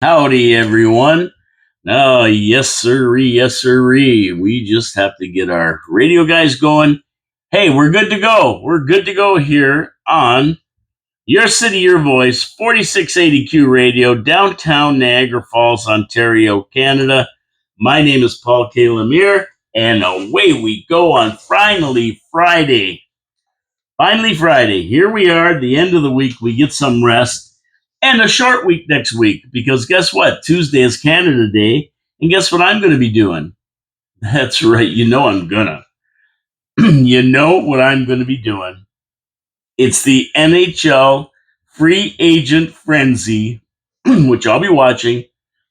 Howdy, everyone. Oh, yes, sirree, yes, sirree. We just have to get our radio guys going. Hey, we're good to go. We're good to go here on Your City, Your Voice, 4680Q Radio, downtown Niagara Falls, Ontario, Canada. My name is Paul K. Lemire, and away we go on Finally Friday. Finally, Friday. Here we are at the end of the week. We get some rest and a short week next week because guess what? Tuesday is Canada Day. And guess what I'm going to be doing? That's right. You know I'm going to. You know what I'm going to be doing. It's the NHL free agent frenzy, which I'll be watching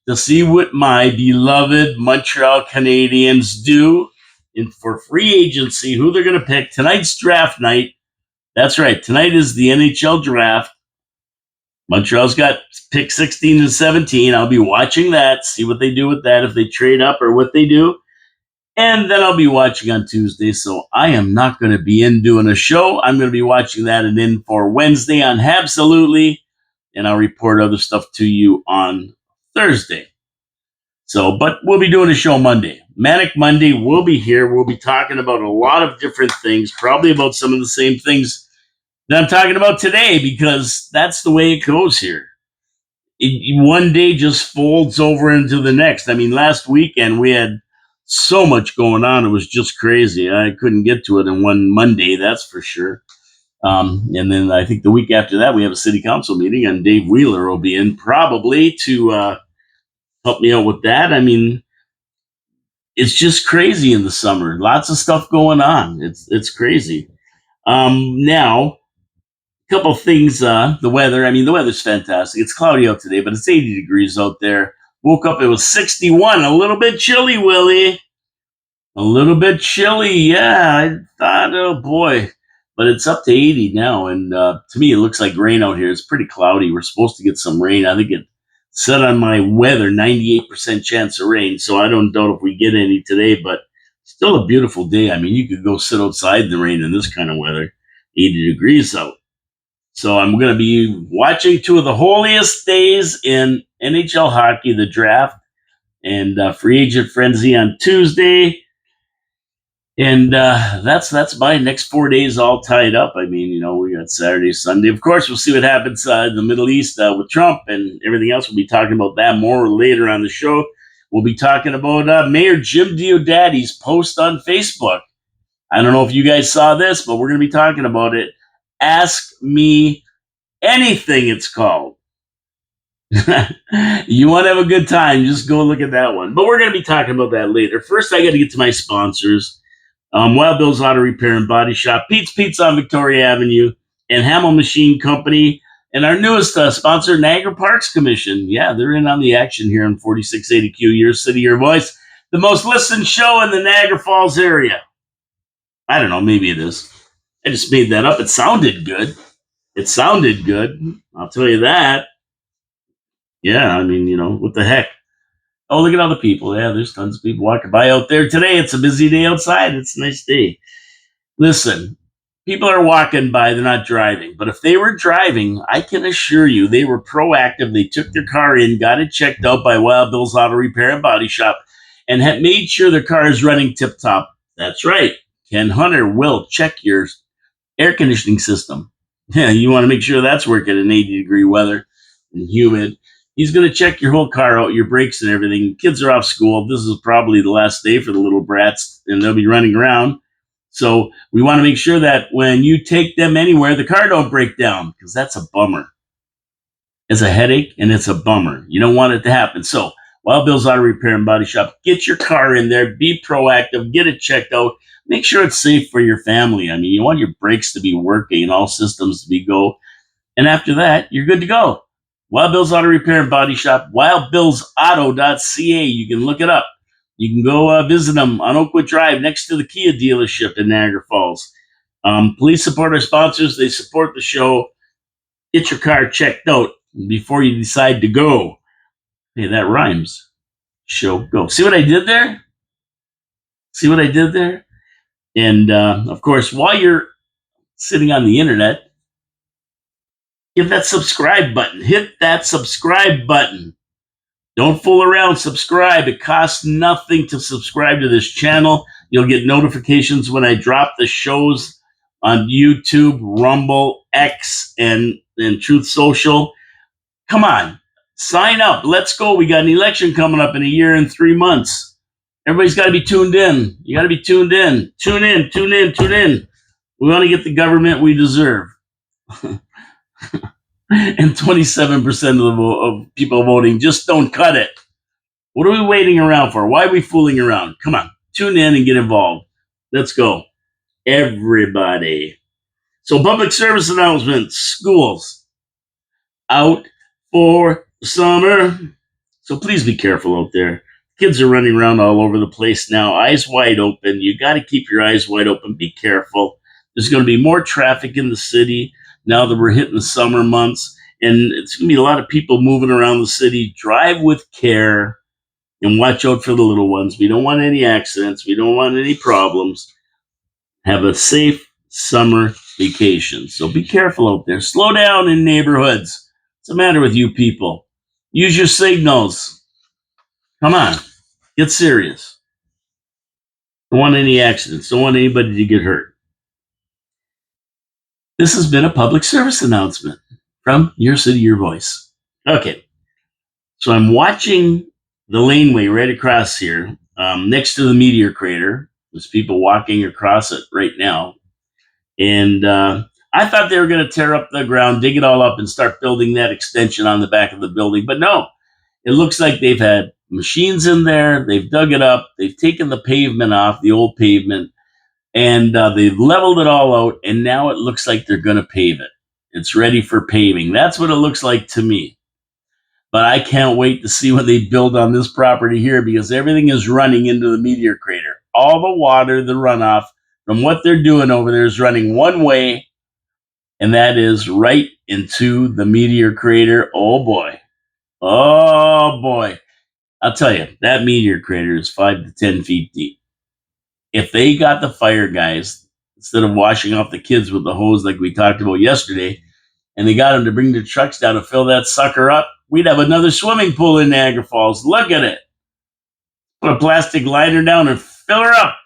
to see what my beloved Montreal Canadiens do for free agency, who they're going to pick. Tonight's draft night. That's right. Tonight is the NHL draft. Montreal's got pick 16 and 17. I'll be watching that, see what they do with that, if they trade up or what they do. And then I'll be watching on Tuesday. So I am not going to be in doing a show. I'm going to be watching that and in for Wednesday on Absolutely. And I'll report other stuff to you on Thursday. So, but we'll be doing a show Monday. Manic Monday, we'll be here. We'll be talking about a lot of different things, probably about some of the same things that I'm talking about today, because that's the way it goes here. One day just folds over into the next. I mean, last weekend we had so much going on. It was just crazy. I couldn't get to it in one Monday, that's for sure. And then I think the week after that, we have a city council meeting, and Dave Wheeler will be in probably to help me out with that. I mean, it's just crazy in the summer. Lots of stuff going on. It's crazy. Now, couple things. The weather. I mean, the weather's fantastic. It's cloudy out today, but it's 80 degrees out there. Woke up, it was 61. A little bit chilly, Willie. A little bit chilly. Yeah, I thought, oh boy. But it's up to 80 now, and to me, it looks like rain out here. It's pretty cloudy. We're supposed to get some rain. I think it said on my weather 98% chance of rain, so I don't doubt if we get any today, but still a beautiful day. I mean, you could go sit outside in the rain in this kind of weather. 80 degrees out. So I'm going to be watching two of the holiest days in NHL hockey, the draft and free agent frenzy on Tuesday. And that's my next 4 days all tied up. I mean, we got Saturday, Sunday. Of course, we'll see what happens in the Middle East with Trump and everything else. We'll be talking about that more later on the show. We'll be talking about Mayor Jim Diodati's post on Facebook. I don't know if you guys saw this, but we're going to be talking about it. Ask Me Anything, it's called. You want to have a good time, just go look at that one. But we're going to be talking about that later. First, I got to get to my sponsors. Wild Bill's Auto Repair and Body Shop, Pete's Pizza on Victoria Avenue, and Hamel Machine Company. And our newest sponsor, Niagara Parks Commission. Yeah, they're in on the action here on 4680Q, Your City, Your Voice. The most listened show in the Niagara Falls area. I don't know, maybe it is. I just made that up. It sounded good. It sounded good. I'll tell you that. Yeah, I mean, what the heck? Oh, look at all the people. Yeah, there's tons of people walking by out there today. It's a busy day outside. It's a nice day. Listen, people are walking by. They're not driving. But if they were driving, I can assure you they were proactive. They took their car in, got it checked out by Wild Bill's Auto Repair and Body Shop, and had made sure their car is running tip-top. That's right. Ken Hunter will check your air conditioning system. Yeah, you want to make sure that's working in 80-degree weather and humid. He's going to check your whole car out, your brakes and everything. Kids are off school. This is probably the last day for the little brats, and they'll be running around. So we want to make sure that when you take them anywhere, the car don't break down, because that's a bummer. It's a headache, and it's a bummer. You don't want it to happen. So Wild Bill's Auto Repair and Body Shop, get your car in there, be proactive, get it checked out. Make sure it's safe for your family. I mean, you want your brakes to be working and all systems to be go. And after that, you're good to go. Wild Bill's Auto Repair and Body Shop, wildbillsauto.ca. You can look it up. You can go visit them on Oakwood Drive next to the Kia dealership in Niagara Falls. Please support our sponsors. They support the show. Get your car checked out before you decide to go. Hey, that rhymes. Show, go. See what I did there? See what I did there? And, of course, while you're sitting on the internet, give that subscribe button. Hit that subscribe button. Don't fool around. Subscribe. It costs nothing to subscribe to this channel. You'll get notifications when I drop the shows on YouTube, Rumble, X, and Truth Social. Come on, sign up. Let's go. We got an election coming up in a year and 3 months. Everybody's got to be tuned in. You got to be tuned in. Tune in, tune in, tune in. We want to get the government we deserve. And 27% of people voting just don't cut it. What are we waiting around for? Why are we fooling around? Come on, tune in and get involved. Let's go. Everybody. So, public service announcements. Schools out for summer. So please be careful out there. Kids are running around all over the place now, eyes wide open. You got to keep your eyes wide open. Be careful. There's going to be more traffic in the city now that we're hitting the summer months, and it's going to be a lot of people moving around the city. Drive with care and watch out for the little ones. We don't want any accidents. We don't want any problems. Have a safe summer vacation. So be careful out there. Slow down in neighborhoods. What's the matter with you people? Use your signals. Come on. Get serious. Don't want any accidents. Don't want anybody to get hurt. This has been a public service announcement from Your City, Your Voice. Okay. So I'm watching the laneway right across here, next to the meteor crater. There's people walking across it right now. And I thought they were going to tear up the ground, dig it all up, and start building that extension on the back of the building. But no, it looks like they've had machines in there. They've dug it up. They've taken the pavement off, the old pavement, and they've leveled it all out. And now it looks like they're going to pave it. It's ready for paving. That's what it looks like to me. But I can't wait to see what they build on this property here, because everything is running into the meteor crater. All the water, the runoff from what they're doing over there is running one way, and that is right into the meteor crater. Oh boy. Oh boy. I'll tell you, that meteor crater is 5 to 10 feet deep. If they got the fire guys, instead of washing off the kids with the hose like we talked about yesterday, and they got them to bring the trucks down to fill that sucker up, we'd have another swimming pool in Niagara Falls. Look at it. Put a plastic liner down and fill her up.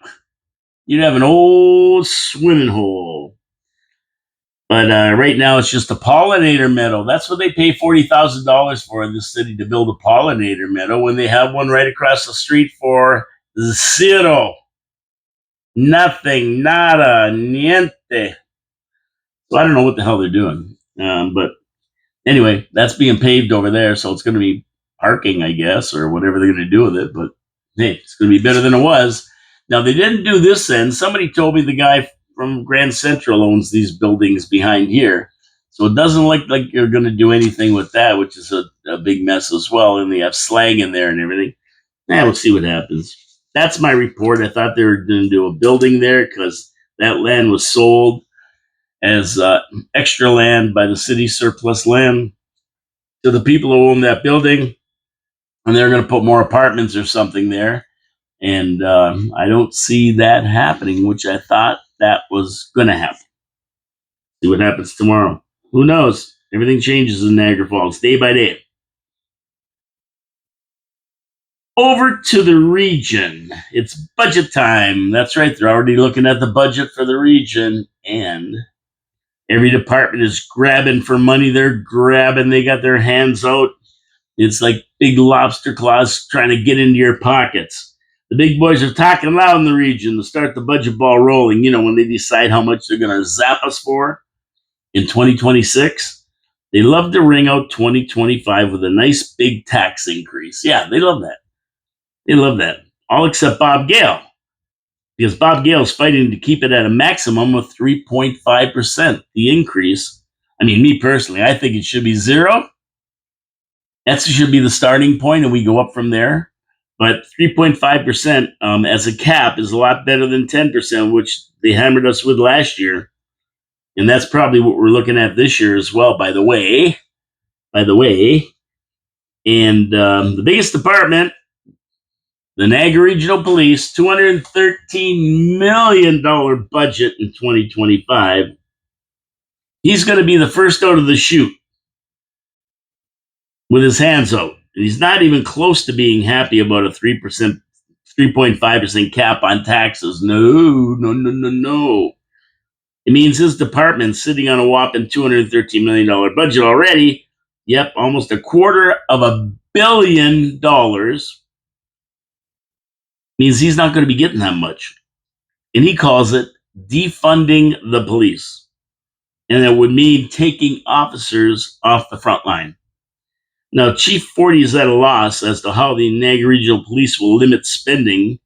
You'd have an old swimming hole. But right now, it's just a pollinator meadow. That's what they pay $40,000 for in this city, to build a pollinator meadow, when they have one right across the street for zero. Nothing. Nada. Niente. So I don't know what the hell they're doing. But anyway, that's being paved over there, so it's going to be parking, I guess, or whatever they're going to do with it. But hey, it's going to be better than it was. Now, they didn't do this end. Somebody told me the guy from Grand Central owns these buildings behind here. So it doesn't look like you're going to do anything with that, which is a big mess as well. And they have slang in there and everything. We'll see what happens. That's my report. I thought they were going to do a building there because that land was sold as extra land by the city, surplus land, to the people who own that building. And they're going to put more apartments or something there. And I don't see that happening, which I thought that was going to happen. See what happens tomorrow. Who knows? Everything changes in Niagara Falls day by day. Over to the region. It's budget time. That's right. They're already looking at the budget for the region. And every department is grabbing for money. They're grabbing. They got their hands out. It's like big lobster claws trying to get into your pockets. The big boys are talking loud in the region to start the budget ball rolling. You know, when they decide how much they're going to zap us for in 2026, they love to ring out 2025 with a nice big tax increase. Yeah, they love that. They love that. All except Bob Gale, because Bob Gale's fighting to keep it at a maximum of 3.5%. The increase, I mean, me personally, I think it should be zero. That should be the starting point, and we go up from there. But 3.5% as a cap is a lot better than 10%, which they hammered us with last year. And that's probably what we're looking at this year as well, by the way. And the biggest department, the Niagara Regional Police, $213 million budget in 2025. He's going to be the first out of the chute with his hands out. And he's not even close to being happy about a 3%, 3.5% cap on taxes. No, no, no, no, no. It means his department's sitting on a whopping $213 million budget already. Yep, almost $250 million means he's not going to be getting that much. And he calls it defunding the police. And it would mean taking officers off the front line. Now, Chief 40 is at a loss as to how the Niagara Regional Police will limit spending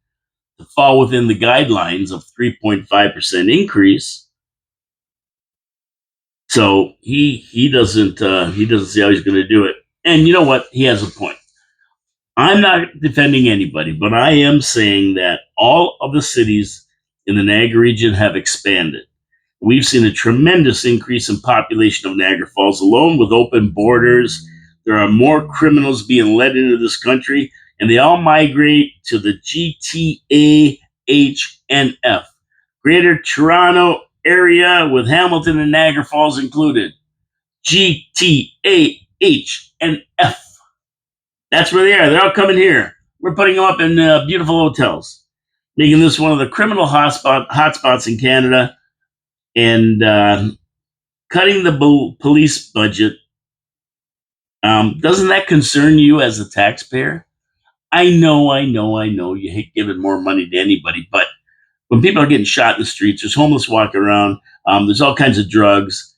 to fall within the guidelines of 3.5% increase. So he doesn't see how he's going to do it. And you know what? He has a point. I'm not defending anybody, but I am saying that all of the cities in the Niagara region have expanded. We've seen a tremendous increase in population of Niagara Falls alone with open borders. There are more criminals being let into this country, and they all migrate to the GTAHNF, Greater Toronto Area, with Hamilton and Niagara Falls included. GTAHNF. That's where they are. They're all coming here. We're putting them up in beautiful hotels, making this one of the criminal hotspots in Canada, and cutting the police budget. Doesn't that concern you as a taxpayer? I know. You hate giving more money to anybody, but when people are getting shot in the streets, there's homeless walking around, there's all kinds of drugs.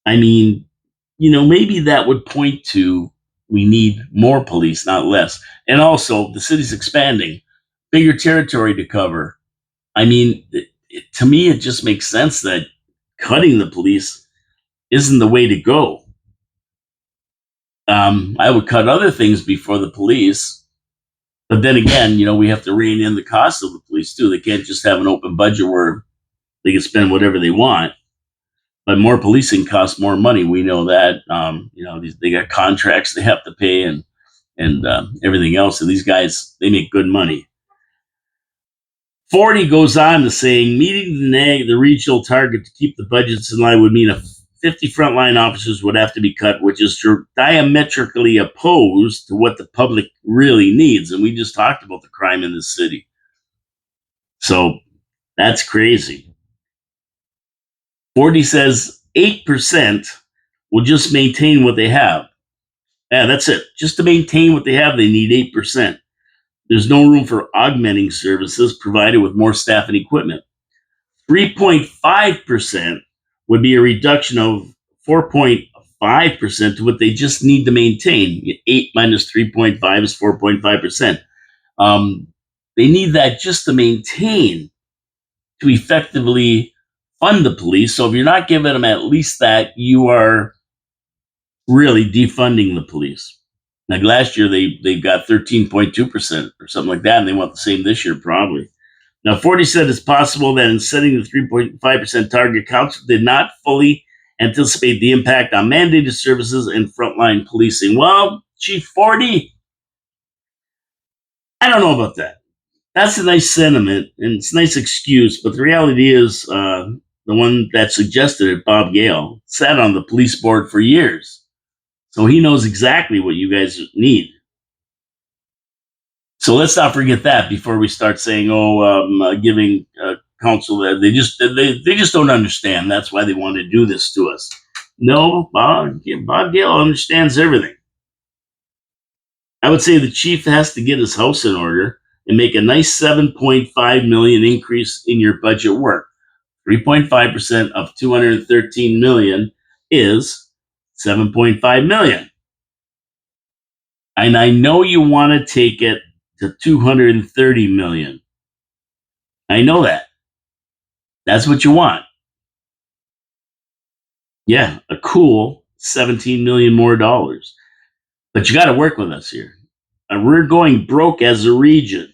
I mean, maybe that would point to we need more police, not less. And also, the city's expanding, bigger territory to cover. I mean, to me, it just makes sense that cutting the police isn't the way to go. I would cut other things before the police. But then again, we have to rein in the cost of the police too. They can't just have an open budget where they can spend whatever they want. But more policing costs more money. We know that. They got contracts they have to pay and everything else. And these guys, they make good money. 40 goes on to saying meeting the regional target to keep the budgets in line would mean 50 frontline officers would have to be cut, which is diametrically opposed to what the public really needs. And we just talked about the crime in this city. So that's crazy. 40 says 8% will just maintain what they have. Yeah, that's it. Just to maintain what they have, they need 8%. There's no room for augmenting services provided with more staff and equipment. 3.5% would be a reduction of 4.5% to what they just need to maintain. 8 minus 3.5 is 4.5%. They need that just to maintain, to effectively fund the police. So if you're not giving them at least that, you are really defunding the police. Like last year, they got 13.2% or something like that, and they want the same this year probably. Now, 40 said it's possible that in setting the 3.5% target, council did not fully anticipate the impact on mandated services and frontline policing. Well, Chief 40, I don't know about that. That's a nice sentiment, and it's a nice excuse, but the reality is the one that suggested it, Bob Gale, sat on the police board for years. So he knows exactly what you guys need. So let's not forget that before we start saying, giving counsel that they just don't understand. That's why they want to do this to us. No, Bob Gale understands everything. I would say the chief has to get his house in order and make a nice 7.5 million increase in your budget work. 3.5% of 213 million is 7.5 million. And I know you want to take it to 230 million. I know that. That's what you want. Yeah, a cool 17 million more dollars. But you got to work with us here. And we're going broke as a region.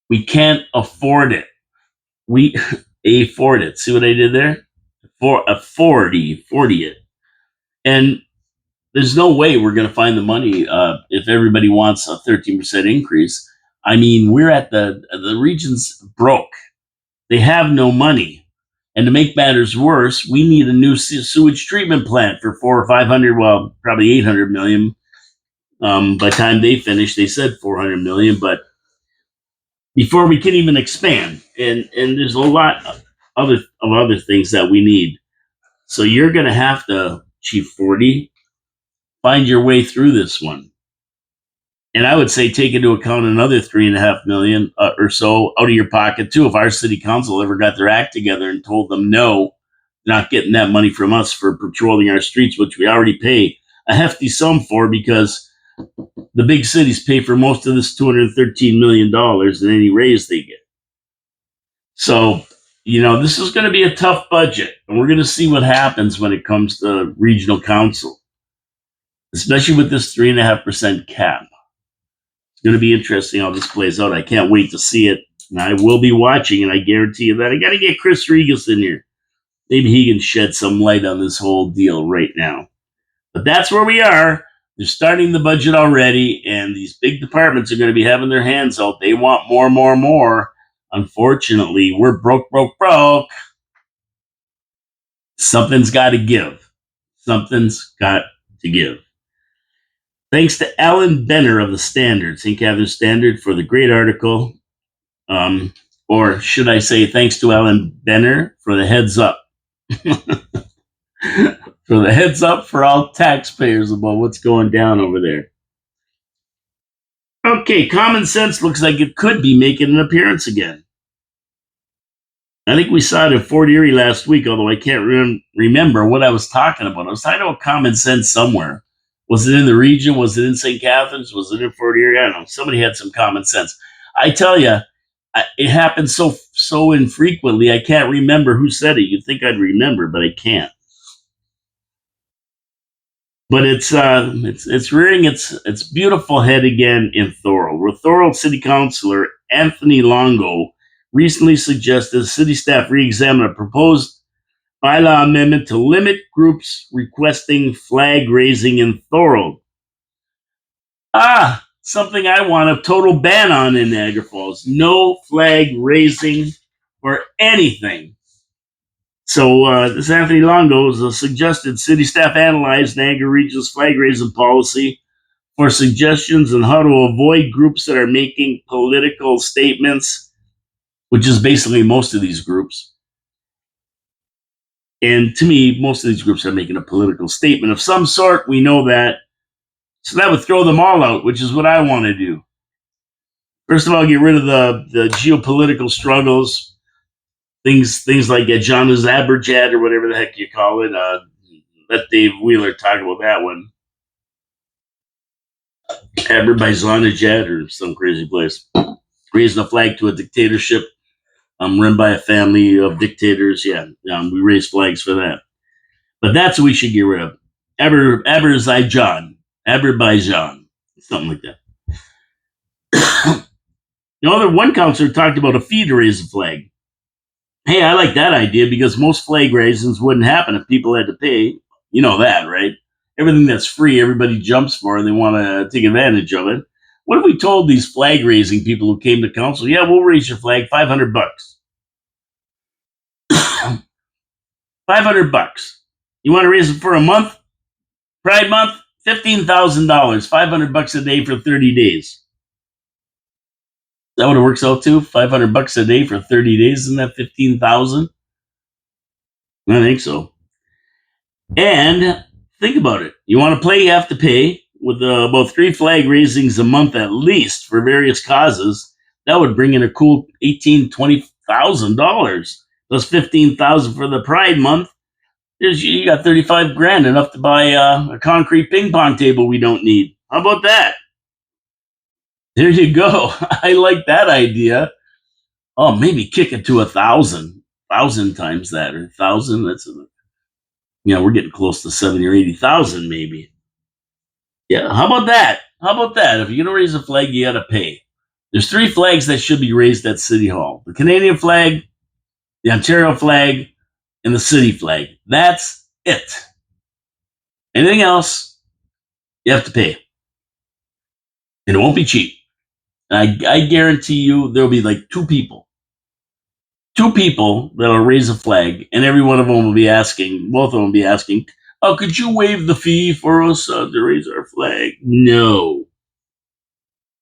We can't afford it. We afford it. See what I did there? For a 40 it. And there's no way we're going to find the money if everybody wants a 13% increase. I mean, we're at the region's broke. They have no money. And to make matters worse, we need a new sewage treatment plant for 400 or 500, well, probably 800 million. By the time they finished, they said 400 million, but before we can even expand, and there's a lot of other things that we need. So you're going to have to, Chief 40, find your way through this one. And I would say take into account another 3.5 million or so out of your pocket too. If our city council ever got their act together and told them no, not getting that money from us for patrolling our streets, which we already pay a hefty sum for because the big cities pay for most of this $213 million in any raise they get. So, this is going to be a tough budget, and we're going to see what happens when it comes to regional council, especially with this 3.5% cap. It's going to be interesting how this plays out. I can't wait to see it, and I will be watching, and I guarantee you that I got to get Chris Regis in here. Maybe he can shed some light on this whole deal right now. But that's where we are. They're starting the budget already, and these big departments are going to be having their hands out. They want more, more, more. Unfortunately, we're broke, broke, broke. Something's got to give. Something's got to give. Thanks to Alan Benner of the Standard, St. Catharines Standard, for the great article. Or should I say, thanks to Alan Benner for the heads up. For the heads up for all taxpayers about what's going down over there. Okay, Common Sense looks like it could be making an appearance again. I think we saw it in Fort Erie last week, although I can't remember what I was talking about. I was talking about Common Sense somewhere. Was it in the region? Was it in St. Catharines? Was it in Fort Erie? I don't know. Somebody had some common sense. I tell you, it happens so infrequently. I can't remember who said it. You'd think I'd remember, but I can't. But it's rearing its beautiful head again in Thorold, where Thorold City Councilor Anthony Longo recently suggested city staff re-examine a proposed bylaw amendment to limit groups requesting flag raising in Thorold. Something I want a total ban on in Niagara Falls. No flag raising for anything. So this Anthony Longo suggested city staff analyze Niagara Region's flag raising policy for suggestions on how to avoid groups that are making political statements, which is basically most of these groups. And to me, most of these groups are making a political statement of some sort. We know that. So that would throw them all out, which is what I want to do. First of all, get rid of the geopolitical struggles, things like John Zaberjad or whatever the heck you call it. Let Dave Wheeler talk about that one. Azerbaijanajad or some crazy place. Raising a flag to a dictatorship run by a family of dictators. Yeah, we raise flags for that. But that's what we should get rid of. Azerbaijan, something like that. One counselor talked about a fee to raise a flag. Hey, I like that idea because most flag raisings wouldn't happen if people had to pay. You know that, right? Everything that's free, everybody jumps for, and they want to take advantage of it. What if we told these flag raising people who came to council, yeah, we'll raise your flag, $500. $500. You want to raise it for a month? Pride Month? $15,000, $500 a day for 30 days. Is that what it works out to? $500 a day for 30 days? Isn't that 15,000? I think so. And think about it. You want to play, you have to pay. With about 3 flag raisings a month at least for various causes, that would bring in a cool $18,000-$20,000. Plus $15,000 for the Pride Month. You got $35,000, enough to buy a concrete ping pong table we don't need. How about that? There you go. I like that idea. Oh, maybe kick it to 1,000. 1,000 times that, or 1,000. We're getting close to 70 or 80,000, maybe. Yeah, how about that? If you're gonna raise a flag, you gotta pay. There's 3 flags that should be raised at City Hall: the Canadian flag, the Ontario flag, and the city flag. That's it. Anything else, you have to pay. And it won't be cheap. And I guarantee you there'll be like 2 people that'll raise a flag, and every one of them will be asking, both of them will be asking, Oh, could you waive the fee for us to raise our flag? No.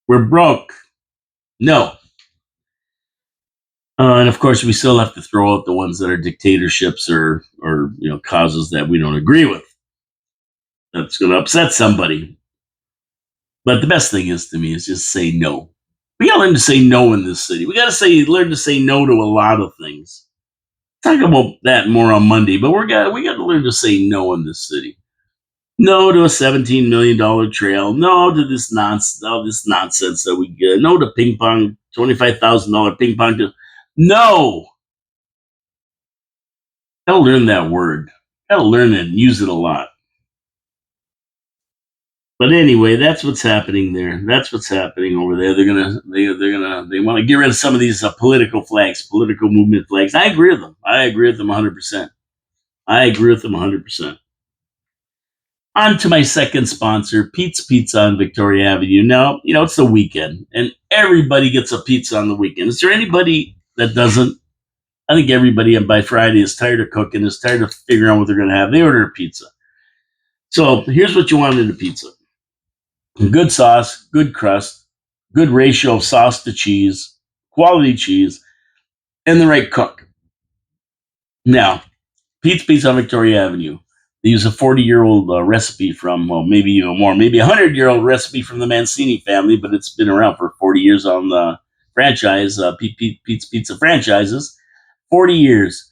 We're broke. No. And of course, we still have to throw out the ones that are dictatorships or causes that we don't agree with. That's going to upset somebody. But the best thing is to me is just say no. We got to learn to say no in this city. We got to learn to say no to a lot of things. Talk about that more on Monday, but we got to learn to say no in this city. No to a $17 million trail. No to all this nonsense that we get. No to ping pong, $25,000 ping pong. No. Gotta learn that word. Gotta learn and use it a lot. But anyway, that's what's happening there. That's what's happening over there. They want to get rid of some of these political flags, political movement flags. I agree with them. I agree with them 100%. I agree with them 100%. On to my second sponsor, Pete's Pizza on Victoria Avenue. Now, it's the weekend, and everybody gets a pizza on the weekend. Is there anybody that doesn't? I think everybody by Friday is tired of cooking, is tired of figuring out what they're going to have. They order a pizza. So here's what you want in a pizza: good sauce, good crust, good ratio of sauce to cheese, quality cheese, and the right cook. Now, Pete's Pizza on Victoria Avenue. They use a 40-year-old recipe from, well, maybe even more, maybe a 100-year-old recipe from the Mancini family, but it's been around for 40 years on the franchise, Pete's Pizza franchises. 40 years.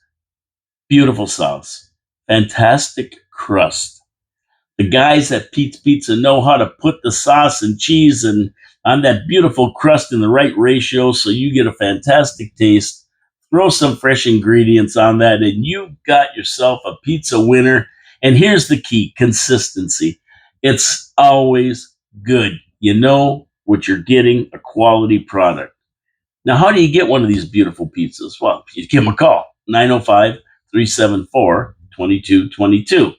Beautiful sauce. Fantastic crust. The guys at Pete's Pizza know how to put the sauce and cheese and on that beautiful crust in the right ratio so you get a fantastic taste. Throw some fresh ingredients on that, and you've got yourself a pizza winner. And here's the key: consistency. It's always good. You know what you're getting, a quality product. Now, how do you get one of these beautiful pizzas? Well, you give them a call, 905-374-2222.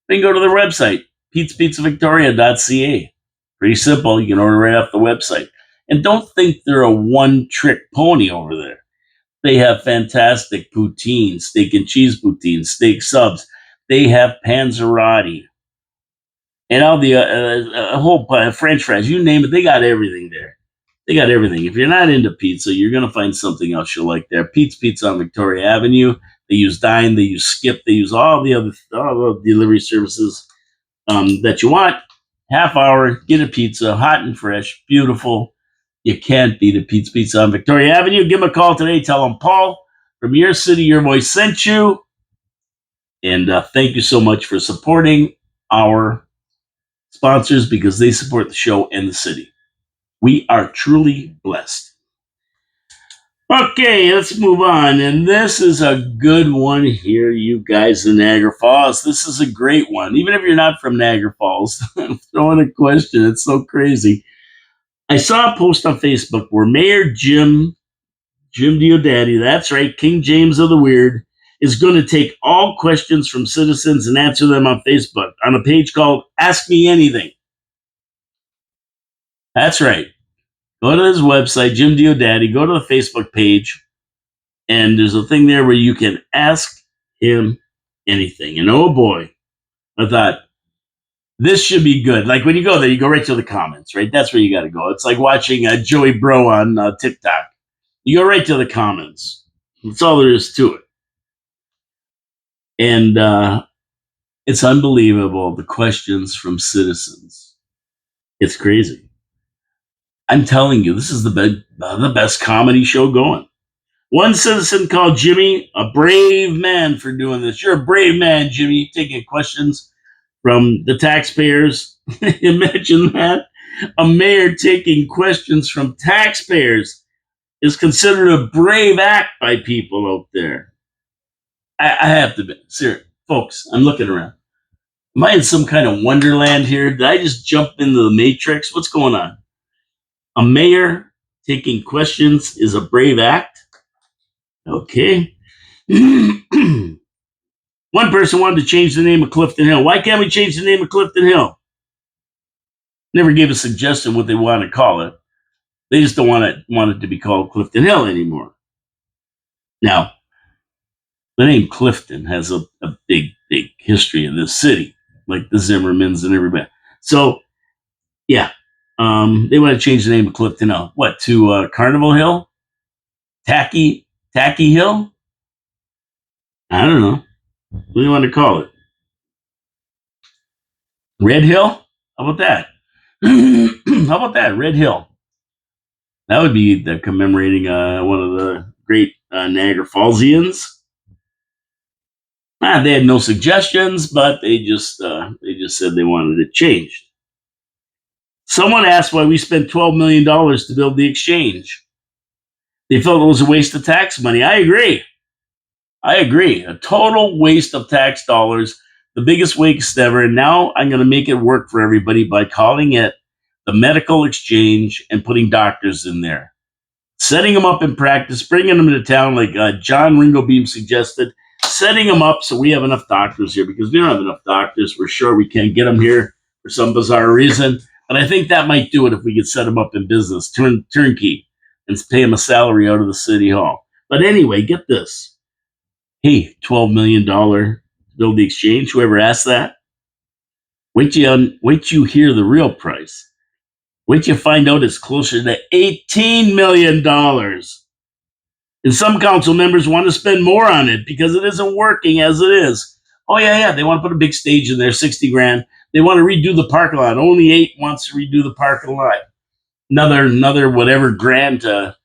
Then go to their website, petespizzavictoria.ca. Pretty simple. You can order right off the website. And don't think they're a one-trick pony over there. They have fantastic poutine, steak and cheese poutine, steak subs. They have panzerotti and all the whole French fries. You name it, they got everything there. They got everything. If you're not into pizza, you're going to find something else you'll like there. Pete's Pizza on Victoria Avenue. They use Dine, they use Skip, they use all the delivery services that you want. Half hour, get a pizza, hot and fresh, beautiful. You can't beat a Pete's Pizza on Victoria Avenue. Give them a call today. Tell them Paul from your city, your voice sent you. And thank you so much for supporting our sponsors because they support the show and the city. We are truly blessed. Okay, let's move on. And this is a good one here, you guys in Niagara Falls. This is a great one. Even if you're not from Niagara Falls, I'm throwing a question. It's so crazy. I saw a post on Facebook where Mayor Jim Diodati, that's right, King James of the Weird, is going to take all questions from citizens and answer them on Facebook on a page called Ask Me Anything. That's right. Go to his website, Jim Diodati, go to the Facebook page, and there's a thing there where you can ask him anything. And oh boy, I thought, this should be good. Like when you go there, you go right to the comments, right? That's where you got to go. It's like watching Joey Bro on TikTok. You go right to the comments. That's all there is to it. And it's unbelievable, the questions from citizens. It's crazy. I'm telling you, this is the best comedy show going. One citizen called Jimmy a brave man for doing this. You're a brave man, Jimmy, taking questions from the taxpayers. Imagine that. A mayor taking questions from taxpayers is considered a brave act by people out there. I have to be serious. Folks, I'm looking around. Am I in some kind of wonderland here? Did I just jump into the Matrix? What's going on? A mayor taking questions is a brave act? Okay. One person wanted to change the name of Clifton Hill. Why can't we change the name of Clifton Hill? Never gave a suggestion what they want to call it. They just don't want it to be called Clifton Hill anymore. Now, The name Clifton has a big history in this city, like the Zimmermans and everybody. So yeah, they want to change the name of Clifton now. What to Carnival Hill, Tacky Hill? I don't know. What do you want to call it? Red Hill? How about that? How about that? Red Hill. That would be the commemorating one of the great Niagara Fallsians. They had no suggestions, but they just said they wanted it changed. Someone asked why we spent $12 million to build the exchange. They felt it was a waste of tax money. I agree. A total waste of tax dollars, the biggest waste ever. And now I'm going to make it work for everybody by calling it the medical exchange and putting doctors in there, setting them up in practice, bringing them into town, like John Ringo Beam suggested, setting them up so we have enough doctors here because we don't have enough doctors. We're sure we can't get them here for some bizarre reason. But I think that might do it if we could set them up in business, turnkey, and pay them a salary out of the city hall. But anyway, get this. Hey, $12 million to build the exchange. Whoever asked that, wait you hear the real price. Wait you find out it's closer to $18 million. And some council members want to spend more on it because it isn't working as it is. Oh, yeah. They want to put a big stage in there, 60 grand. They want to redo the parking lot. Only 8 wants to redo the parking lot. Another whatever grand to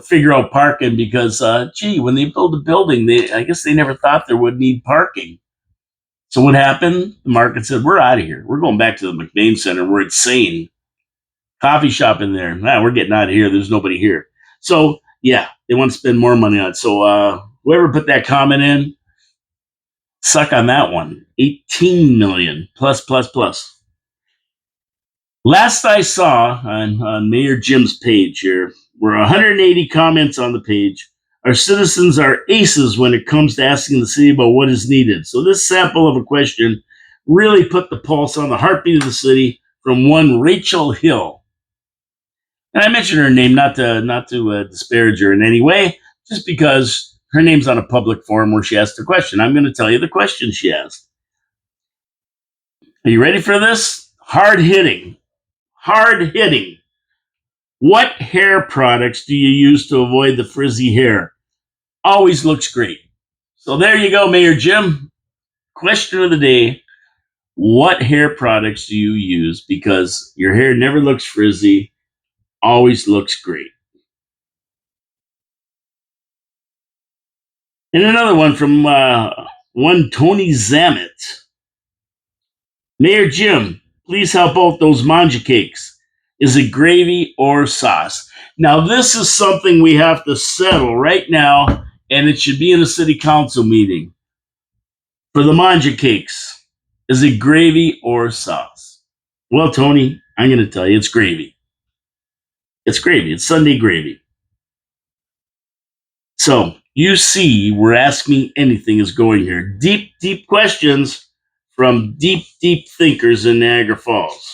figure out parking because, when they build a building, I guess they never thought there would need parking. So what happened? The market said, we're out of here. We're going back to the McBain Center. We're insane. Coffee shop in there. We're getting out of here. There's nobody here. So, yeah, they want to spend more money on it. So whoever put that comment in, suck on that one. 18 million plus. Last I saw on Mayor Jim's page here were 180 comments on the page. Our citizens are aces when it comes to asking the city about what is needed. So this sample of a question really put the pulse on the heartbeat of the city from one Rachel Hill. And I mentioned her name not to disparage her in any way, just because her name's on a public forum where she asked a question. I'm going to tell you the question she asked. Are you ready for this? Hard hitting. What hair products do you use to avoid the frizzy hair? Always looks great. So there you go, Mayor Jim. Question of the day. What hair products do you use? Because your hair never looks frizzy, always looks great. And another one from one Tony Zammit. Mayor Jim, please help out those manja cakes. Is it gravy or sauce? Now, this is something we have to settle right now, and it should be in a city council meeting. For the manja cakes, is it gravy or sauce? Well, Tony, I'm going to tell you it's gravy. It's gravy. It's Sunday gravy. So you see where Ask Me Anything is going here. Deep questions from deep thinkers in Niagara Falls.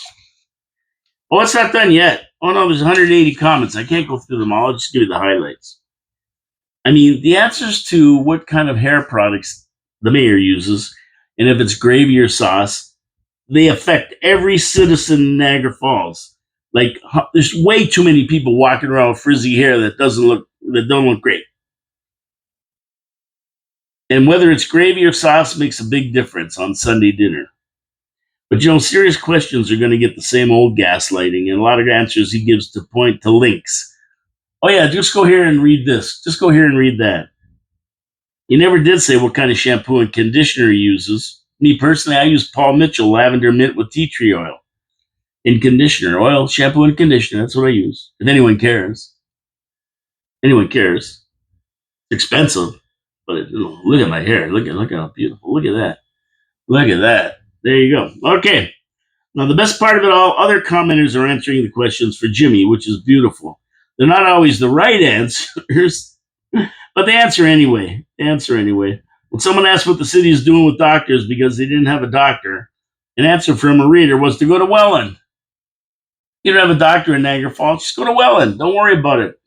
Oh, it's not done yet. Oh, no, there's 180 comments. I can't go through them all. I'll just give you the highlights. I mean, the answers to what kind of hair products the mayor uses, and if it's gravy or sauce, they affect every citizen in Niagara Falls. Like, there's way too many people walking around with frizzy hair that don't look great. And whether it's gravy or sauce makes a big difference on Sunday dinner. But serious questions are going to get the same old gaslighting, and a lot of answers he gives to point to links. Oh, yeah, just go here and read this. Just go here and read that. He never did say what kind of shampoo and conditioner he uses. Me personally, I use Paul Mitchell lavender mint with tea tree oil. In conditioner, oil, shampoo, and conditioner. That's what I use. If anyone cares. It's expensive, but look at my hair. Look how beautiful. Look at that. There you go. Okay. Now, the best part of it all, other commenters are answering the questions for Jimmy, which is beautiful. They're not always the right answers, but they answer anyway. When someone asked what the city is doing with doctors because they didn't have a doctor, an answer from a reader was to go to Welland. You don't have a doctor in Niagara Falls, just go to Welland. Don't worry about it.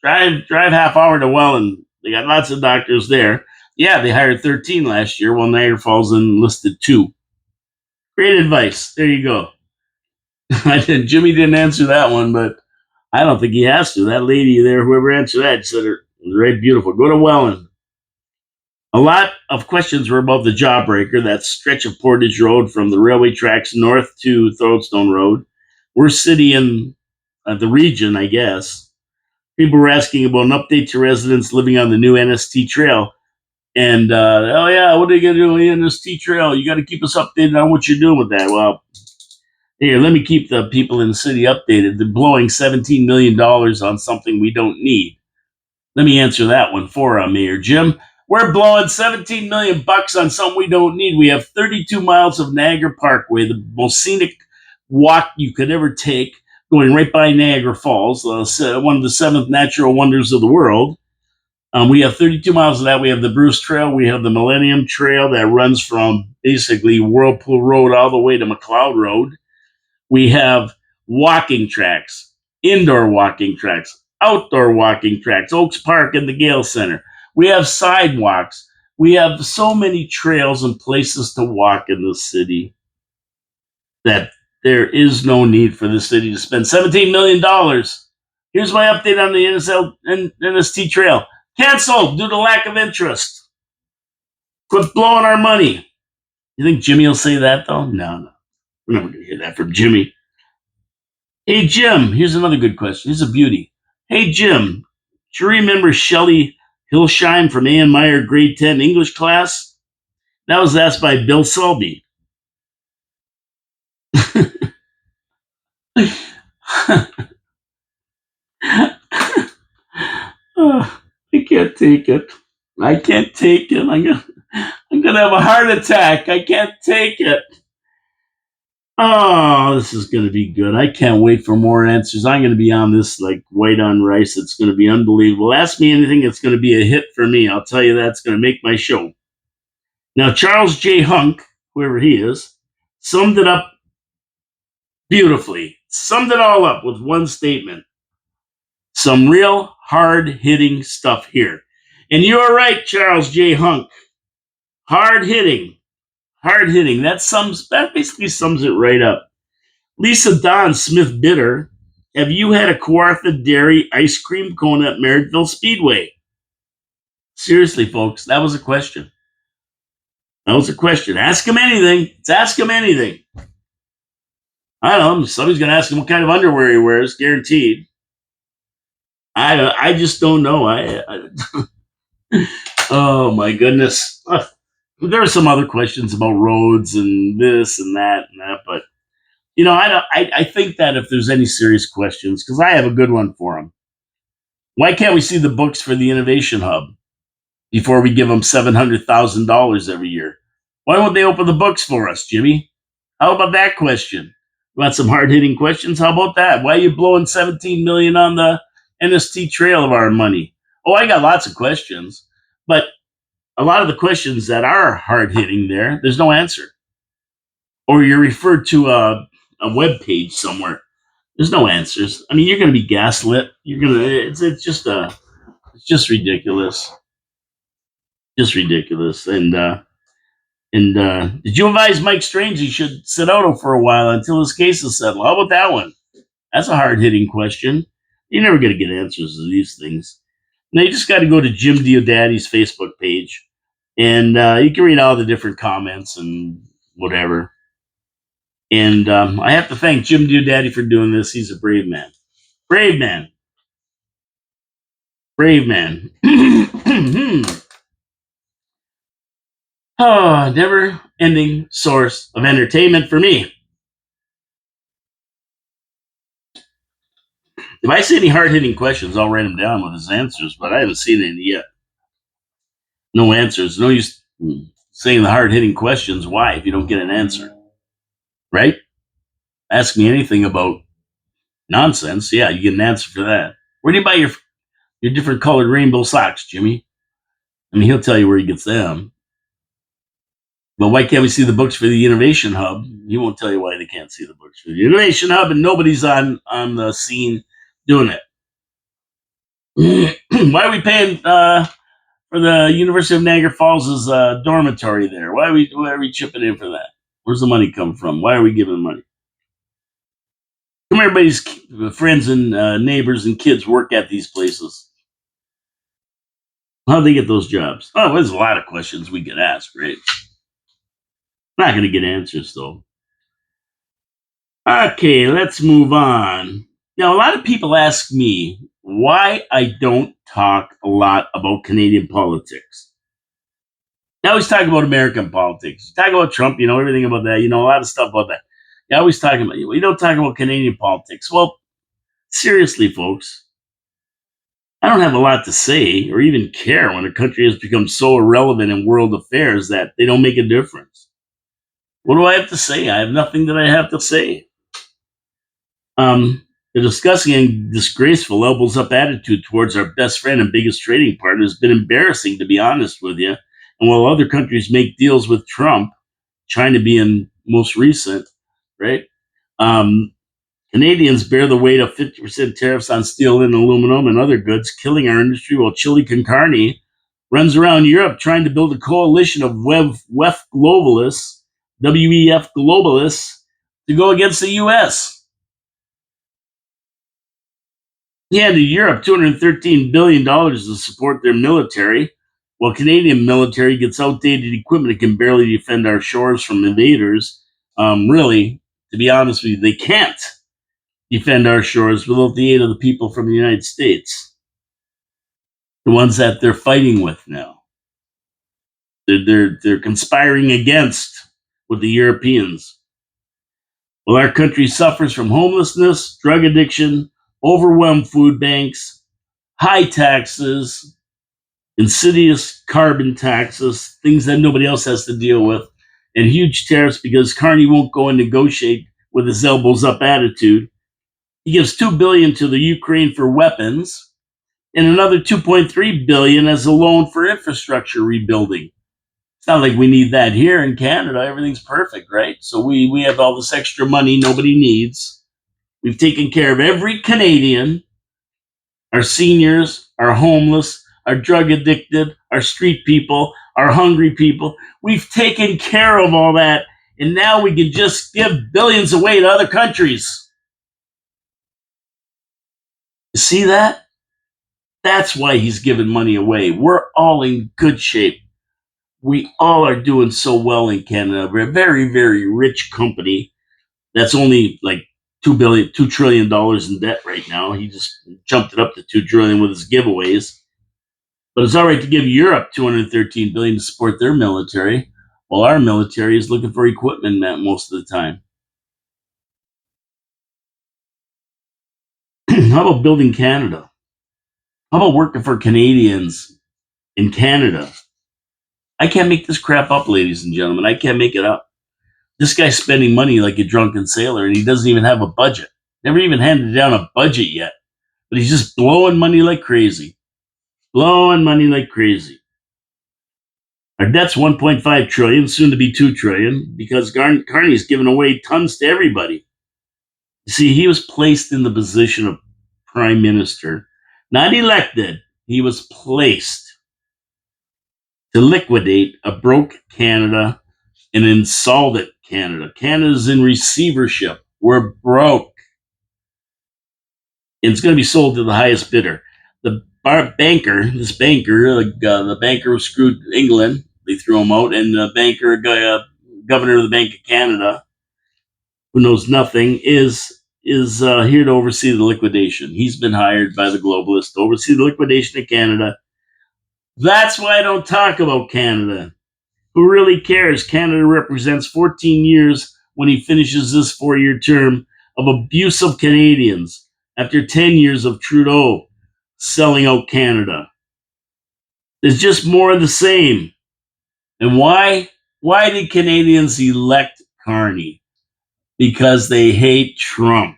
Drive half hour to Welland. They got lots of doctors there. Yeah, they hired 13 last year, while Niagara Falls enlisted 2. Great advice. There you go. Jimmy didn't answer that one, but I don't think he has to. That lady there, whoever answered that, said it was very beautiful. Go to Welland. A lot of questions were about the Jawbreaker, that stretch of Portage Road from the railway tracks north to Throwstone Road. We're city in the region, I guess. People were asking about an update to residents living on the new NST trail. And, oh, yeah, what are you going to do on the NST trail? You got to keep us updated on what you're doing with that. Well, here, let me keep the people in the city updated. They're blowing $17 million on something we don't need. Let me answer that one for Mayor Jim. We're blowing 17 million bucks on something we don't need. We have 32 miles of Niagara Parkway, the most scenic walk you could ever take, going right by Niagara Falls, one of the 7th natural wonders of the world. We have 32 miles of that. We have the Bruce Trail. We have the Millennium Trail that runs from basically Whirlpool Road all the way to McLeod Road. We have walking tracks, indoor walking tracks, outdoor walking tracks, Oaks Park and the Gale Center. We have sidewalks. We have so many trails and places to walk in the city that there is no need for the city to spend $17 million. Here's my update on the NST trail. Canceled due to lack of interest. Quit blowing our money. You think Jimmy will say that, though? No. We're never going to hear that from Jimmy. Hey, Jim, here's another good question. Here's a beauty. Hey, Jim, do you remember Shelley Hilsheim from A.N. Meyer grade 10 English class? That was asked by Bill Selby. I can't take it. I can't take it. I'm gonna have a heart attack. I can't take it. Oh, this is going to be good. I can't wait for more answers. I'm going to be on this like white on rice. It's going to be unbelievable. Ask me anything, it's going to be a hit for me. I'll tell you that's going to make my show. Now, Charles J. Hunk, whoever he is, summed it up beautifully. Summed it all up with one statement. Some real hard-hitting stuff here. And you're right, Charles J. Hunk. Hard-hitting. Hard-hitting. That basically sums it right up. Lisa Don Smith Bitter, have you had a Kawartha Dairy ice cream cone at Merrittville Speedway? Seriously, folks, that was a question. That was a question. Ask him anything. Let's ask him anything. I don't know. Somebody's going to ask him what kind of underwear he wears, guaranteed. I just don't know. Oh, my goodness. There are some other questions about roads and this and that, but I think that if there's any serious questions, because I have a good one for them. Why can't we see the books for the Innovation Hub before we give them $700,000 every year? Why won't they open the books for us, Jimmy? How about that question? You want some hard-hitting questions? How about that? Why are you blowing $17 million on the NST trail of our money? Oh, I got lots of questions, but a lot of the questions that are hard-hitting there's no answer. Or you're referred to a web page somewhere. There's no answers. I mean, you're going to be gaslit. It's just ridiculous. Just ridiculous. And did you advise Mike Strange he should sit out for a while until his case is settled? How about that one? That's a hard hitting question. You're never going to get answers to these things. Now you just got to go to Jim Diodati's Facebook page, and you can read all the different comments and whatever. And I have to thank Jim Diodati for doing this. He's a brave man. Brave man. Brave man. Oh, never ending source of entertainment for me. If I see any hard hitting questions, I'll write them down with his answers, but I haven't seen any yet. No answers. No use saying the hard hitting questions. Why? If you don't get an answer, right? Ask me anything about nonsense. Yeah, you get an answer for that. Where do you buy your different colored rainbow socks, Jimmy? I mean, he'll tell you where he gets them. But why can't we see the books for the Innovation Hub? He won't tell you why they can't see the books for the Innovation Hub, and nobody's on the scene doing it. Why are we paying for the University of Niagara Falls' dormitory there? Why are we chipping in for that? Where's the money come from? Why are we giving money? Come everybody's friends and neighbors and kids work at these places. How'd they get those jobs? Oh, there's a lot of questions we could ask, right? Not going to get answers though. Okay, let's move on. Now, a lot of people ask me why I don't talk a lot about Canadian politics. I always talk about American politics. Talk about Trump, everything about that, a lot of stuff about that. I always talking about you. We don't talk about Canadian politics. Well, seriously, folks, I don't have a lot to say or even care when a country has become so irrelevant in world affairs that they don't make a difference. What do I have to say? I have nothing that I have to say. The disgusting and disgraceful elbows up attitude towards our best friend and biggest trading partner has been embarrassing, to be honest with you. And while other countries make deals with Trump, China being most recent, right? Um, Canadians bear the weight of 50% tariffs on steel and aluminum and other goods, killing our industry, while Chili con Carne runs around Europe trying to build a coalition of WEF globalists, WEF globalists, to go against the U.S. He handed Europe $213 billion to support their military, while Canadian military gets outdated equipment and can barely defend our shores from invaders. Really, to be honest with you, they can't defend our shores without the aid of the people from the United States, the ones that they're fighting with now. They're conspiring against with the Europeans. While our country suffers from homelessness, drug addiction, overwhelmed food banks, high taxes, insidious carbon taxes, things that nobody else has to deal with, and huge tariffs because Carney won't go and negotiate with his elbows up attitude. He gives $2 billion to the Ukraine for weapons and another $2.3 billion as a loan for infrastructure rebuilding. It's not like we need that here in Canada. Everything's perfect, right? So we have all this extra money nobody needs. We've taken care of every Canadian, our seniors, our homeless, our drug addicted, our street people, our hungry people. We've taken care of all that, and now we can just give billions away to other countries. You see that? That's why he's giving money away. We're all in good shape. We all are doing so well in Canada. We're a very, very rich company that's only like $2 trillion in debt right now. He just jumped it up to $2 trillion with his giveaways. But it's all right to give Europe $213 billion to support their military, while our military is looking for equipment most of the time. How about building Canada? How about working for Canadians in Canada? I can't make this crap up, ladies and gentlemen. I can't make it up. This guy's spending money like a drunken sailor, and he doesn't even have a budget. Never even handed down a budget yet. But he's just blowing money like crazy. Blowing money like crazy. Our debt's 1.5 trillion, soon to be 2 trillion, because Carney's given away tons to everybody. You see, he was placed in the position of prime minister, not elected. He was placed to liquidate a broke Canada, an insolvent Canada. Canada's in receivership. We're broke. And it's going to be sold to the highest bidder. The banker, the banker who screwed England, they threw him out, and the banker, governor of the Bank of Canada, who knows nothing, is here to oversee the liquidation. He's been hired by the globalists to oversee the liquidation of Canada. That's why I don't talk about Canada. Who really cares? Canada represents 14 years when he finishes this 4-year term of abuse of Canadians after 10 years of Trudeau selling out Canada. There's just more of the same. And why? Why did Canadians elect Carney? Because they hate Trump.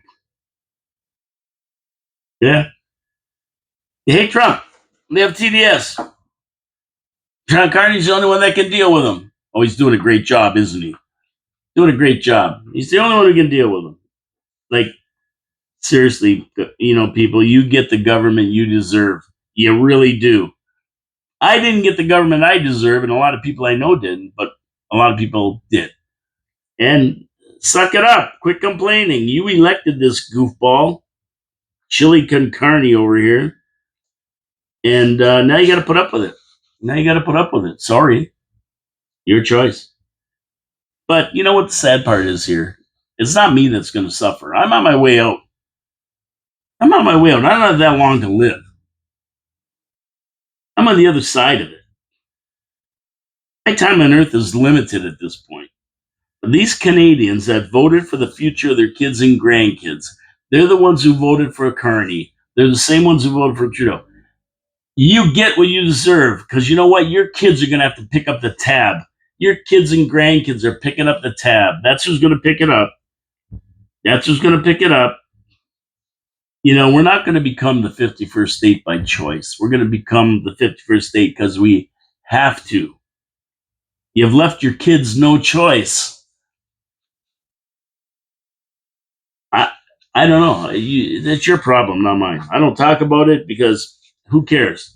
Yeah. They hate Trump. They have TDS. John Carney's the only one that can deal with him. Oh, he's doing a great job, isn't he? Doing a great job. He's the only one who can deal with him. Like, seriously, people, you get the government you deserve. You really do. I didn't get the government I deserve, and a lot of people I know didn't, but a lot of people did. And suck it up. Quit complaining. You elected this goofball, chili con carne over here, and now you got to put up with it. Now you got to put up with it. Sorry, your choice. But you know what the sad part is here? It's not me that's going to suffer. I'm on my way out. I'm on my way out. I don't have that long to live. I'm on the other side of it. My time on earth is limited at this point. But these Canadians that voted for the future of their kids and grandkids, they're the ones who voted for Carney. They're the same ones who voted for Trudeau. You get what you deserve because you know what? Your kids are going to have to pick up the tab. Your kids and grandkids are picking up the tab. That's who's going to pick it up. That's who's going to pick it up. You know, we're not going to become the 51st state by choice. We're going to become the 51st state because we have to. You've left your kids no choice. I don't know. That's your problem, not mine. I don't talk about it because who cares?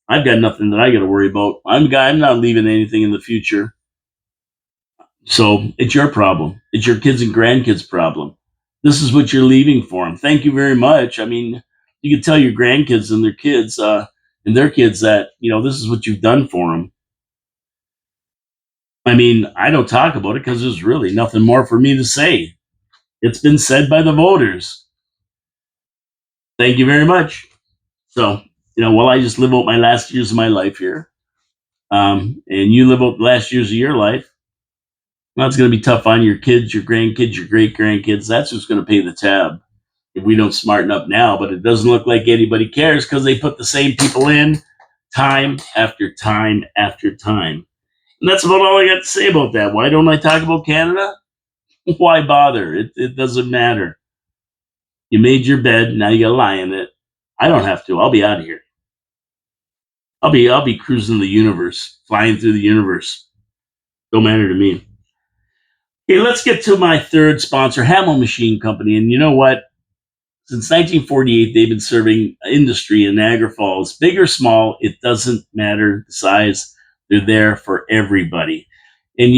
I've got nothing that I got to worry about. I'm not leaving anything in the future. So it's your problem. It's your kids and grandkids' problem. This is what you're leaving for them. Thank you very much. I mean, you can tell your grandkids and their kids that this is what you've done for them. I mean, I don't talk about it because there's really nothing more for me to say. It's been said by the voters. Thank you very much. So, while I just live out my last years of my life here, and you live out the last years of your life, well, it's going to be tough on your kids, your grandkids, your great grandkids. That's who's going to pay the tab if we don't smarten up now. But it doesn't look like anybody cares because they put the same people in time after time after time. And that's about all I got to say about that. Why don't I talk about Canada? Why bother? It doesn't matter. You made your bed, now you got to lie in it. I don't have to. I'll be out of here. I'll be cruising the universe, flying through the universe. Don't matter to me. Okay, let's get to my third sponsor, Hamel Machine Company. And you know what? Since 1948, they've been serving industry in Niagara Falls, big or small. It doesn't matter the size. They're there for everybody. And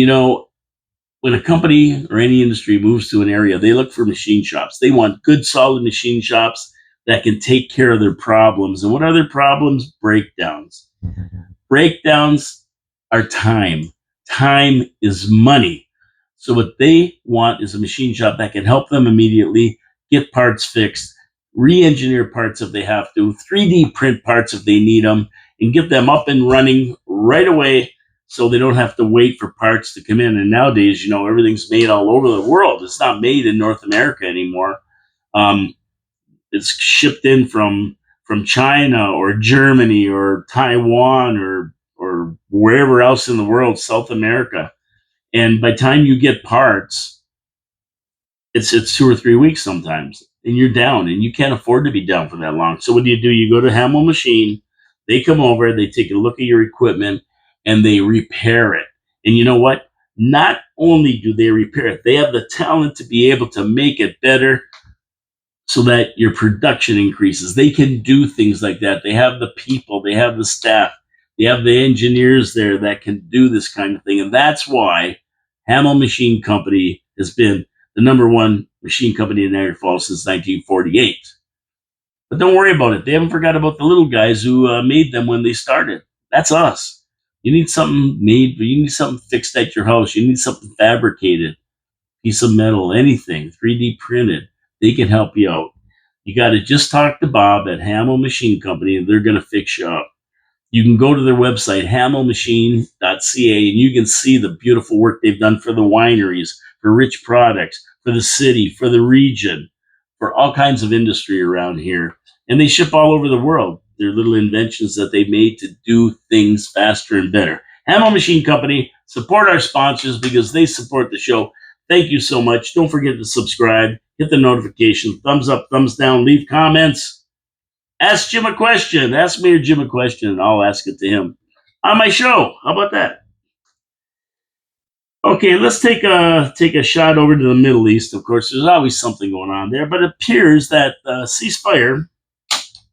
when a company or any industry moves to an area, they look for machine shops. They want good, solid machine shops that can take care of their problems. And what are their problems? Breakdowns. Breakdowns are time. Time is money. So what they want is a machine shop that can help them immediately get parts fixed, re-engineer parts if they have to, 3D print parts if they need them, and get them up and running right away so they don't have to wait for parts to come in. And nowadays, everything's made all over the world. It's not made in North America anymore. It's shipped in from China or Germany or Taiwan or wherever else in the world, South America. And by the time you get parts, it's 2 or 3 weeks sometimes, and you're down, and you can't afford to be down for that long. So what do? You go to Hamel Machine. They come over, they take a look at your equipment, and they repair it. And you know what? Not only do they repair it, they have the talent to be able to make it better so that your production increases. They can do things like that. They have the people, they have the staff, they have the engineers there that can do this kind of thing. And that's why Hamel Machine Company has been the number one machine company in Niagara Falls since 1948. But don't worry about it. They haven't forgot about the little guys who made them when they started. That's us. You need something made, you need something fixed at your house. You need something fabricated, piece of metal, anything, 3D printed. They can help you out. You got to just talk to Bob at Hamel Machine Company, and they're going to fix you up. You can go to their website, hamelmachine.ca, and you can see the beautiful work they've done for the wineries, for rich products, for the city, for the region, for all kinds of industry around here. And they ship all over the world. They're little inventions that they made to do things faster and better. Hamel Machine Company, support our sponsors because they support the show. Thank you so much. Don't forget to subscribe, hit the notification, thumbs up, thumbs down, leave comments. Ask Jim a question. Ask me or Jim a question, and I'll ask it to him on my show. How about that? Okay, let's take a shot over to the Middle East. Of course, there's always something going on there, but it appears that ceasefire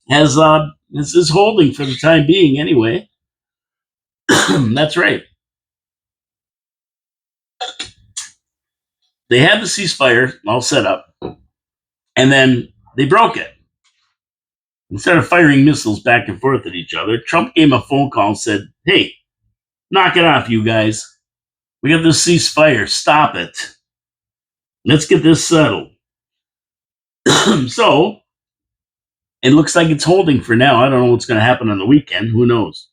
is holding for the time being, anyway. That's right. They had the ceasefire all set up, and then they broke it. Instead of firing missiles back and forth at each other, Trump gave him a phone call and said, "Hey, knock it off, you guys. We got this ceasefire. Stop it. Let's get this settled." So it looks like it's holding for now. I don't know what's going to happen on the weekend. Who knows?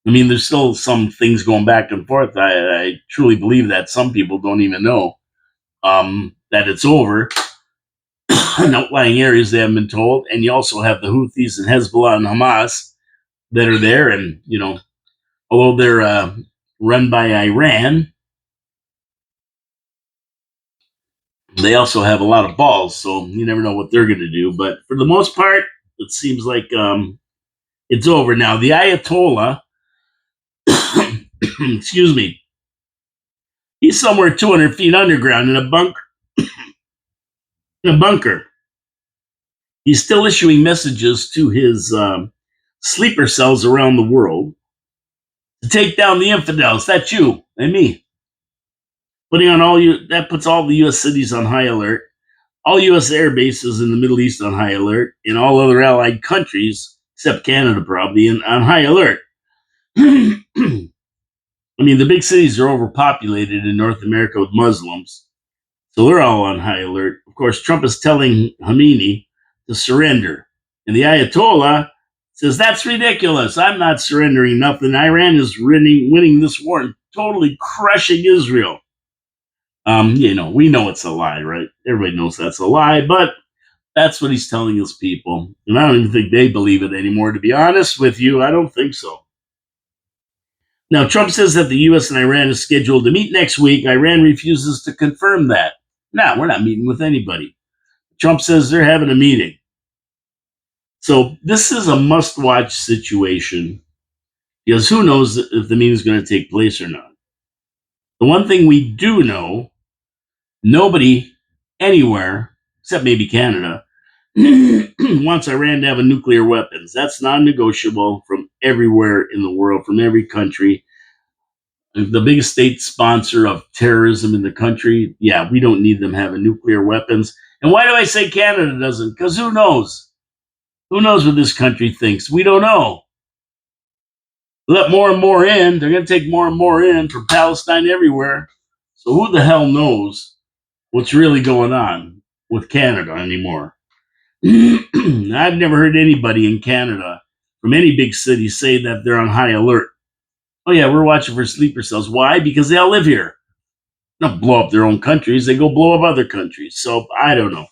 I mean, there's still some things going back and forth. I truly believe that some people don't even know that it's over. In outlying areas, they haven't been told. And you also have the Houthis and Hezbollah and Hamas that are there. And, although they're run by Iran, they also have a lot of balls. So you never know what they're going to do. But for the most part, it seems like it's over now. The Ayatollah, excuse me, he's somewhere 200 feet underground in a bunker. In a bunker. He's still issuing messages to his sleeper cells around the world to take down the infidels. That's you and me. That puts all the U.S. cities on high alert, all U.S. air bases in the Middle East on high alert, and all other allied countries, except Canada probably, on high alert. I mean, the big cities are overpopulated in North America with Muslims, so they're all on high alert. Of course, Trump is telling Khamenei to surrender. And the Ayatollah says, that's ridiculous. I'm not surrendering nothing. Iran is winning this war and totally crushing Israel. We know it's a lie, right? Everybody knows that's a lie, but that's what he's telling his people. And I don't even think they believe it anymore, to be honest with you. I don't think so. Now, Trump says that the U.S. and Iran is scheduled to meet next week. Iran refuses to confirm that. No, we're not meeting with anybody. Trump says they're having a meeting. So this is a must-watch situation because who knows if the meeting is going to take place or not. The one thing we do know, nobody anywhere, except maybe Canada, wants Iran to have a nuclear weapons. That's non-negotiable from everywhere in the world, from every country. The biggest state sponsor of terrorism in the country, yeah, we don't need them having nuclear weapons. And why do I say Canada doesn't? Because who knows? Who knows what this country thinks? We don't know. Let more and more in. They're going to take more and more in from Palestine everywhere. So who the hell knows what's really going on with Canada anymore? I've never heard anybody in Canada from any big city say that they're on high alert. Oh yeah, we're watching for sleeper cells. Why? Because they all live here. They don't blow up their own countries. They go blow up other countries. So I don't know.